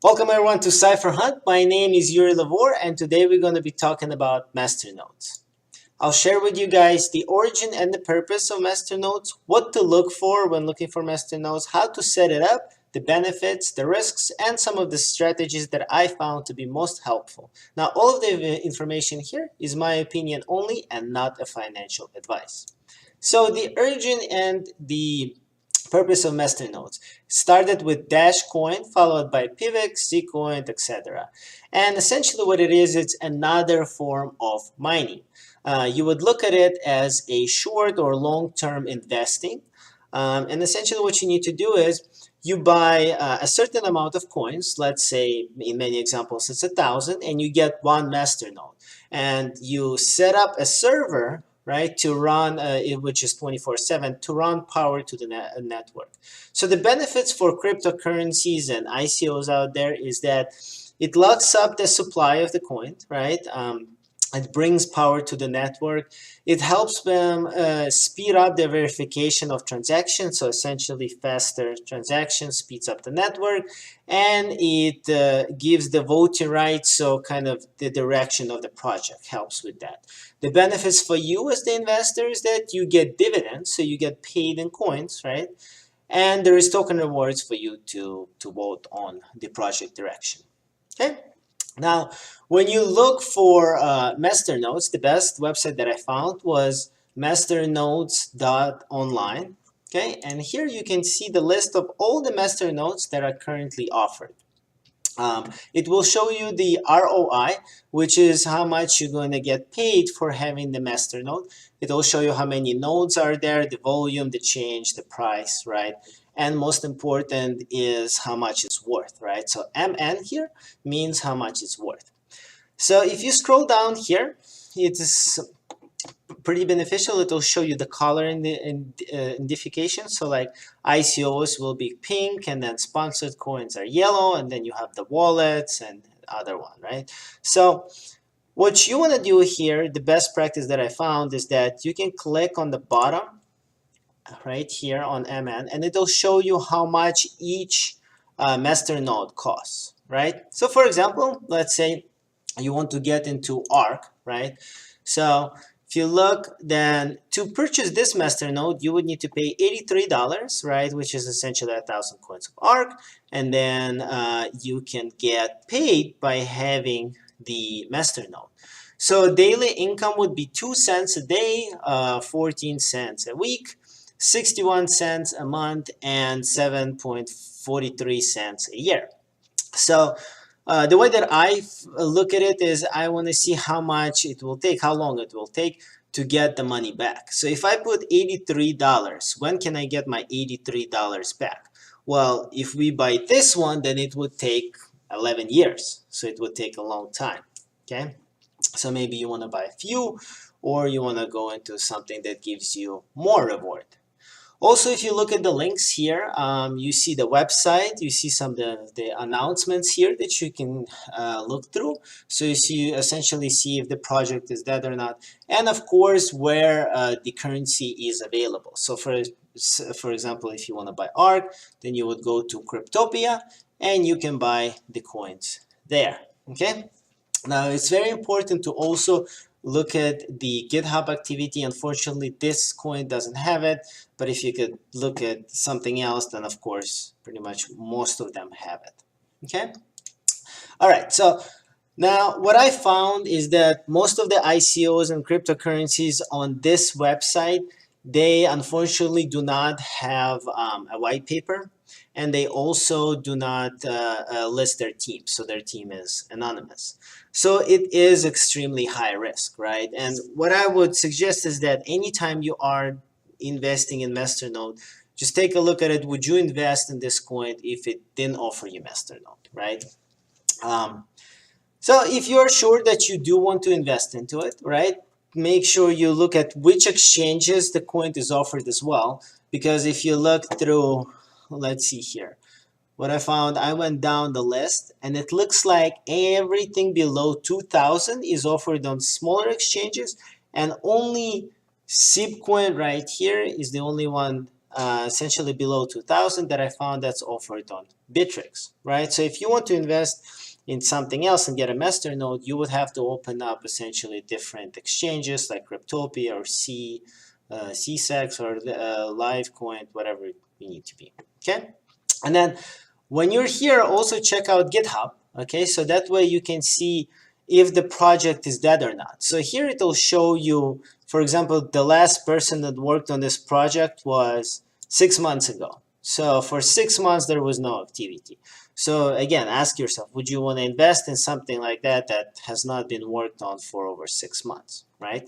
Welcome everyone to CypherHaunt. My name is Yuri Lavor and today we're going to be talking about Masternodes. I'll share with you guys the origin and the purpose of Masternodes, what to look for when looking for Masternodes, how to set it up, the benefits, the risks, and some of the strategies that I found to be most helpful. Now, all of the information here is my opinion only and not a financial advice. So the origin and the purpose of Masternodes started with Dash Coin, followed by Pivx, Zcoin, etc. And essentially what it is, it's another form of mining. You would look at it as a short or long-term investing. And essentially what you need to do is you buy a certain amount of coins, let's say in many examples it's 1,000, and you get one masternode. And you set up a server, right, to run, which is 24/7, to run power to the network. So the benefits for cryptocurrencies and ICOs out there is that it locks up the supply of the coin, right? It brings power to the network. It helps them speed up the verification of transactions, so essentially faster transactions speeds up the network, and it gives the voting rights, so kind of the direction of the project helps with that. The benefits for you as the investor is that you get dividends, so you get paid in coins, right? And there is token rewards for you to vote on the project direction. Okay. Now, when you look for masternodes, the best website that I found was masternodes.online. Okay, and here you can see the list of all the masternodes that are currently offered. It will show you the ROI, which is how much you're going to get paid for having the masternode. It will show you how many nodes are there, the volume, the change, the price, right? And most important is how much it's worth, right? So MN here means how much it's worth. So if you scroll down here, it is pretty beneficial. It will show you the color identification. So like ICOs will be pink, and then sponsored coins are yellow, and then you have the wallets and other one, right? So what you want to do here, the best practice that I found is that you can click on the bottom right here on MN, and it'll show you how much each masternode costs, right? So for example, let's say you want to get into ARC, right? So if you look, then to purchase this masternode, you would need to pay $83, right? Which is essentially 1,000 coins of ARC, and then you can get paid by having the masternode. So daily income would be 2 cents a day, 14 cents a week, 61 cents a month, and 7.43 cents a year. So the way that I look at it is I want to see how much it will take, how long it will take to get the money back. So if I put $83, when can I get my $83 back? Well, if we buy this one, then it would take 11 years. So it would take a long time, okay? So maybe you want to buy a few, or you want to go into something that gives you more reward. Also, if you look at the links here, you see the website, you see some of the announcements here that you can look through. So you essentially see if the project is dead or not. And of course, where the currency is available. So for example, if you want to buy ARC, then you would go to Cryptopia and you can buy the coins there, okay? Now, it's very important to also look at the GitHub activity. Unfortunately, this coin doesn't have it, but if you could look at something else, then of course, pretty much most of them have it, okay? All right, so now what I found is that most of the ICOs and cryptocurrencies on this website, they unfortunately do not have a white paper, and they also do not list their team, so their team is anonymous. So it is extremely high risk, right? And what I would suggest is that anytime you are investing in Masternode, just take a look at it. Would you invest in this coin if it didn't offer you Masternode, right? So if you're sure that you do want to invest into it, right, make sure you look at which exchanges the coin is offered as well. Because if you look through, let's see here, what I found, I went down the list and it looks like everything below 2,000 is offered on smaller exchanges, and only Zipcoin right here is the only one essentially below 2,000 that I found that's offered on Bittrex, right? So if you want to invest in something else and get a master node, you would have to open up essentially different exchanges like Cryptopia or CSEX or Livecoin, whatever you need to be. Okay, and then when you're here, also check out GitHub. Okay, so that way you can see if the project is dead or not. So here it will show you, for example, the last person that worked on this project was 6 months ago. So for 6 months, there was no activity. So again, ask yourself, would you want to invest in something like that that has not been worked on for over 6 months, right?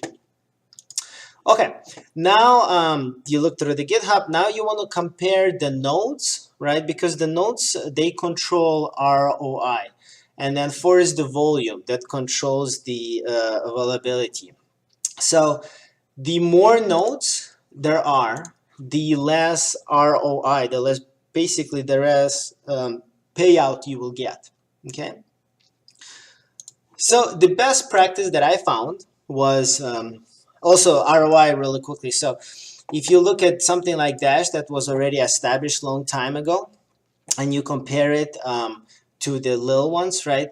Okay, now you look through the GitHub. Now you want to compare the nodes, right? Because the nodes, they control ROI. And then 4 is the volume that controls the availability. So the more nodes there are, the less ROI, the less, basically the less payout you will get, okay? So the best practice that I found was also ROI really quickly. So if you look at something like Dash that was already established a long time ago, and you compare it to the little ones, right?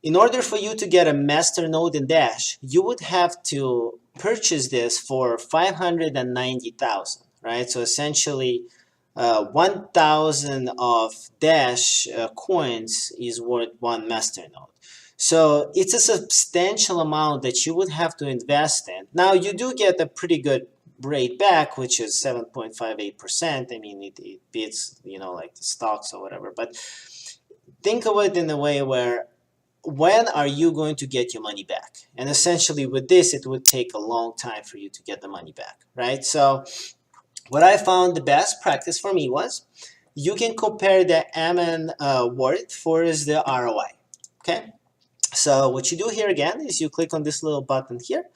In order for you to get a master node in Dash, you would have to purchase this for 590,000, right? So essentially, 1,000 of Dash coins is worth 1 master node. So it's a substantial amount that you would have to invest in. Now you do get a pretty good rate back, which is 7.58%. I mean, it beats, you know, like the stocks or whatever. But think of it in a way where, when are you going to get your money back? And essentially with this, it would take a long time for you to get the money back, right? So what I found the best practice for me was, you can compare the MN worth for the ROI, okay? So what you do here again is you click on this little button here,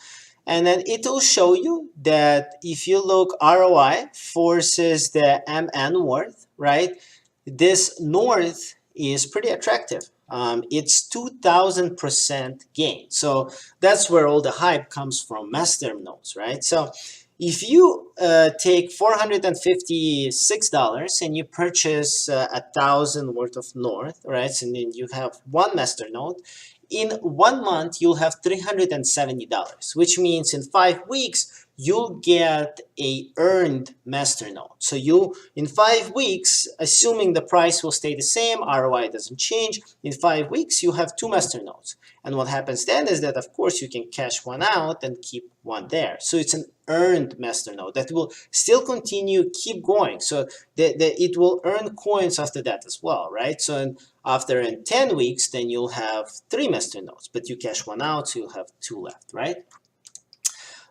and then it will show you that if you look ROI versus the MN worth, right? This north is pretty attractive. It's 2,000% gain. So that's where all the hype comes from, master nodes, right? So if you take $456 and you purchase 1,000 worth of north, right? So then you have 1 master node. In 1 month, you'll have $370, which means in 5 weeks, you'll get a earned master node. So you, in 5 weeks, assuming the price will stay the same, ROI doesn't change, in 5 weeks, you have 2 master nodes. And what happens then is that, of course, you can cash 1 out and keep 1 there. So it's an earned master node that will still continue, keep going. So it will earn coins after that as well, right? So after in 10 weeks, then you'll have 3 master nodes, but you cash 1 out, so you'll have 2 left, right?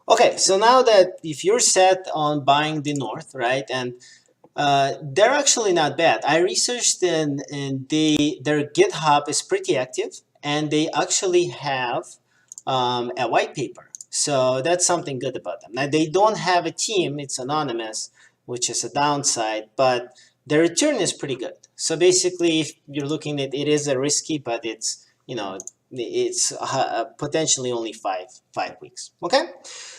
Okay, so now that if you're set on buying the north, right, and they're actually not bad. I researched and their GitHub is pretty active, and they actually have a white paper. So that's something good about them. Now, they don't have a team, it's anonymous, which is a downside, but the return is pretty good. So basically, if you're looking at it, is a risky, but it's, you know, it's potentially only five weeks. Okay,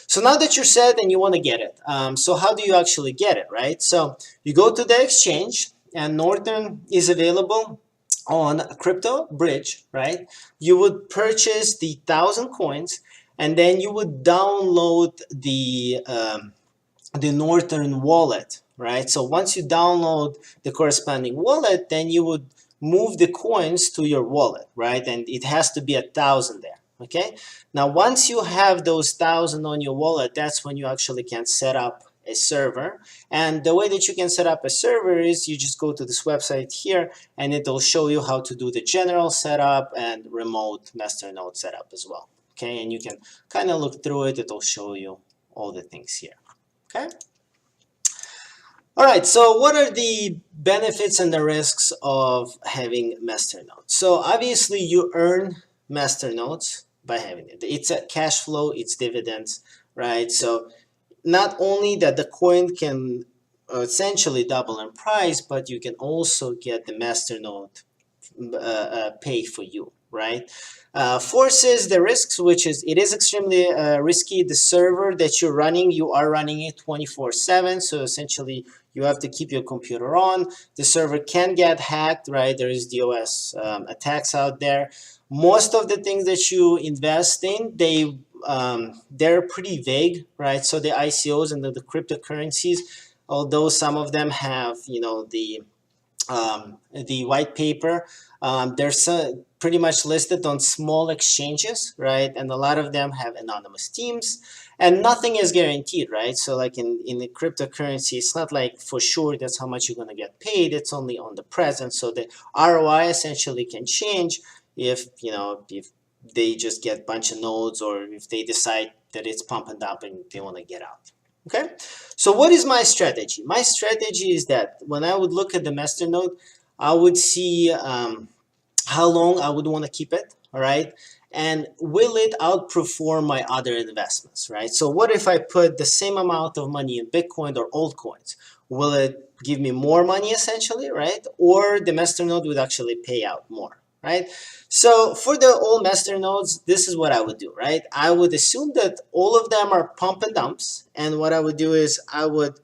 so now that you're set and you want to get it, so how do you actually get it, right? So you go to the exchange, and Northern is available on Crypto Bridge, right? You would purchase the 1,000 coins, and then you would download the Northern wallet, right? So once you download the corresponding wallet, then you would move the coins to your wallet, right? And it has to be 1,000 there, okay? Now, once you have those 1,000 on your wallet, that's when you actually can set up a server. And the way that you can set up a server is you just go to this website here, and it'll show you how to do the general setup and remote masternode setup as well, okay? And you can kind of look through it. It'll show you all the things here, okay? All right, so what are the benefits and the risks of having masternodes? So obviously you earn masternodes by having it. It's a cash flow, it's dividends, right? So not only that the coin can essentially double in price, but you can also get the masternode pay for you, right? Forces the risks, which is it is extremely risky. The server that you're running, you are running it 24/7, so essentially you have to keep your computer on. The server can get hacked, right? There is DOS attacks out there. Most of the things that you invest in, they're pretty vague, right? So the ICOs and the cryptocurrencies, although some of them have, the white paper. They're pretty much listed on small exchanges, right? And a lot of them have anonymous teams, and nothing is guaranteed, right? So like in the cryptocurrency, it's not like for sure that's how much you're going to get paid. It's only on the present. So the ROI essentially can change if, if they just get a bunch of nodes, or if they decide that it's pumping up and they want to get out. Okay, so what is my strategy? My strategy is that when I would look at the Masternode, I would see how long I would want to keep it, all right? And will it outperform my other investments, right? So what if I put the same amount of money in Bitcoin or altcoins? Will it give me more money essentially, right? Or the Masternode would actually pay out more, right? So for the all Masternodes, this is what I would do, right? I would assume that all of them are pump and dumps. And what I would do is I would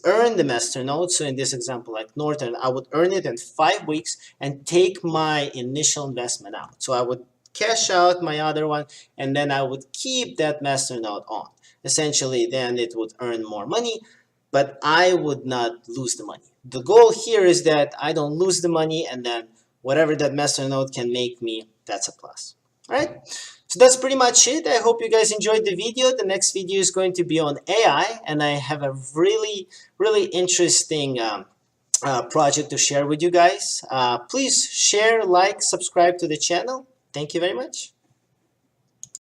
earn the Masternode. So in this example, like Northern, I would earn it in 5 weeks and take my initial investment out. So I would cash out my other one, and then I would keep that Masternode on. Essentially, then it would earn more money, but I would not lose the money. The goal here is that I don't lose the money, and then whatever that Masternode can make me, that's a plus. All right, so that's pretty much it. I hope you guys enjoyed the video. The next video is going to be on AI, and I have a really, really interesting project to share with you guys. Please share, like, subscribe to the channel. Thank you very much.